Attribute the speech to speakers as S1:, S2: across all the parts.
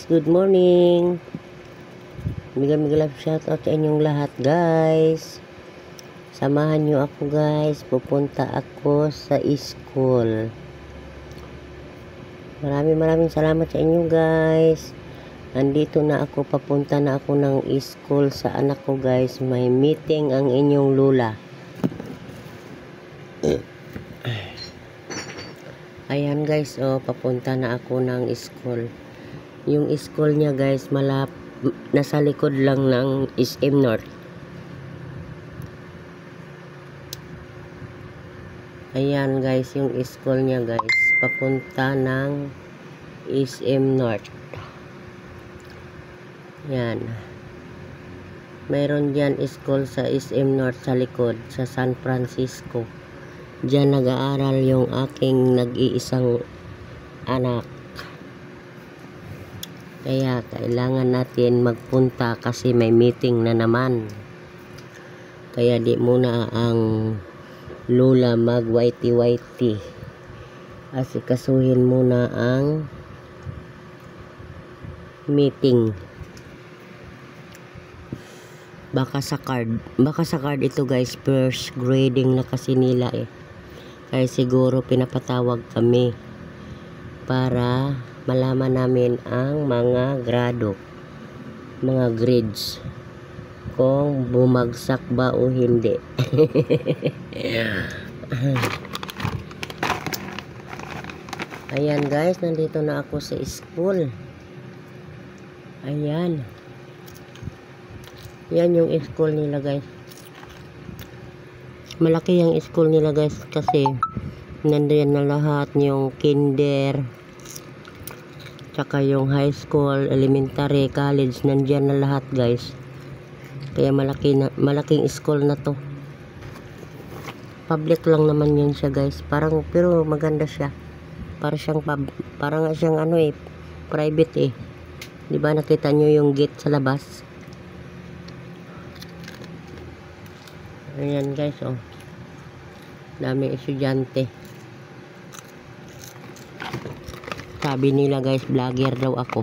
S1: guys, good morning. Mega shoutout sa inyong lahat guys. Samahan nyo ako guys, pupunta ako sa school. Maraming salamat sa inyo guys. Andito na ako, papunta na ako ng school sa anak ko guys. May meeting ang inyong lula. Ayan guys, papunta na ako ng school. Yung school niya guys, nasa likod lang ng SM North. Ayan guys, yung school niya guys, papunta ng SM North. Yan. Mayroon dyan school sa SM North sa likod, sa San Francisco. Diyan nag-aaral yung aking nag-iisang anak. Kaya kailangan natin magpunta kasi may meeting na naman. Kaya di muna ang lula mag-whitey-whitey. Asikasuhin muna ang meeting. Baka sa card ito guys, first grading na kasi nila eh. Kaya siguro pinapatawag kami para malaman namin ang mga grado, mga grades, kung bumagsak ba o hindi. Ayan guys, nandito na ako sa school. Ayan. Yan yung school nila guys. Malaki yung school nila guys kasi nandiyan na lahat yung kinder, tsaka yung high school, elementary, college, nandiyan na lahat guys. Kaya malaking school na to. Public lang naman yun siya guys. Pero maganda siya. Parang siyang ano eh, private eh. Di ba nakita nyo yung gate sa labas? Ayan guys, daming estudyante. Sabi nila guys, vlogger daw ako.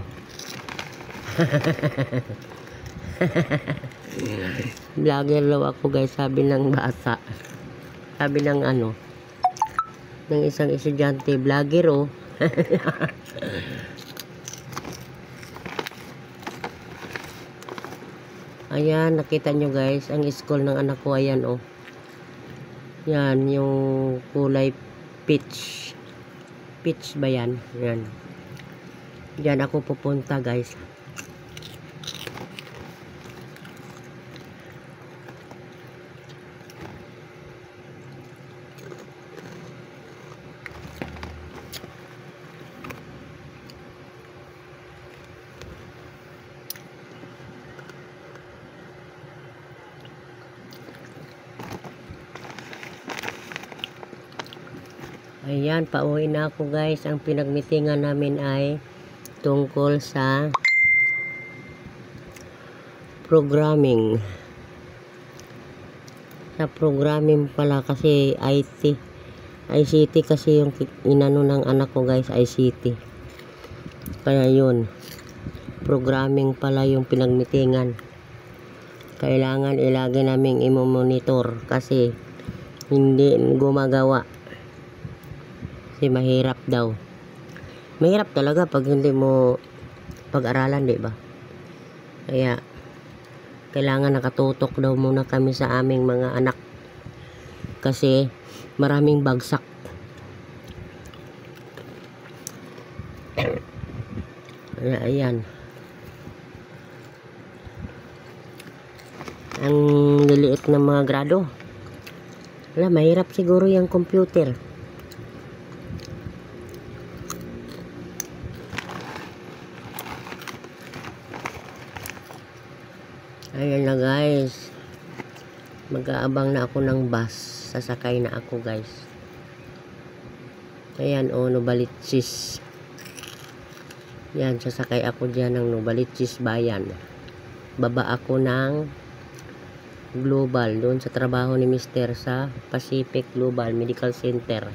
S1: Vlogger daw ako guys, sabi ng bata. Sabi ng ng isang estudyante, vlogger oh. Ayan, nakita nyo guys, ang school ng anak ko, ayan oh. Yan, yung kulay peach. Peach ba yan? Yan. Diyan ako pupunta guys. Ayan, pauwi na ako guys. Ang pinagmitingan namin ay tungkol sa programming. Sa programming pala kasi IT. ICT kasi yung inano ng anak ko guys, ICT. Kaya yun. Programming pala yung pinagmitingan. Kailangan ilagay namin i-monitor kasi hindi gumagawa. Kasi mahirap daw. Mahirap talaga pag hindi mo pag-aralan, di ba? Kaya kailangan nakatutok daw muna kami sa aming mga anak. Kasi maraming bagsak. Ayan. Ang liliit na mga grado. Wala, mahirap siguro yung computer. Ayan na guys, mag-aabang na ako ng bus, sasakay na ako guys. Ayan Novaliches. Yan, sasakay ako dyan ng Novaliches Bayan. Baba ako ng Global, doon sa trabaho ni Mr. sa Pacific Global Medical Center.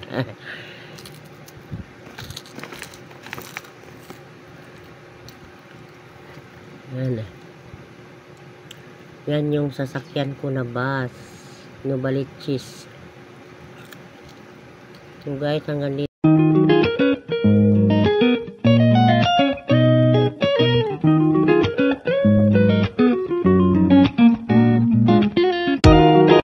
S1: Yan. Yan yung sasakyan ko na bus. Novaliches. So guys, hanggang dito.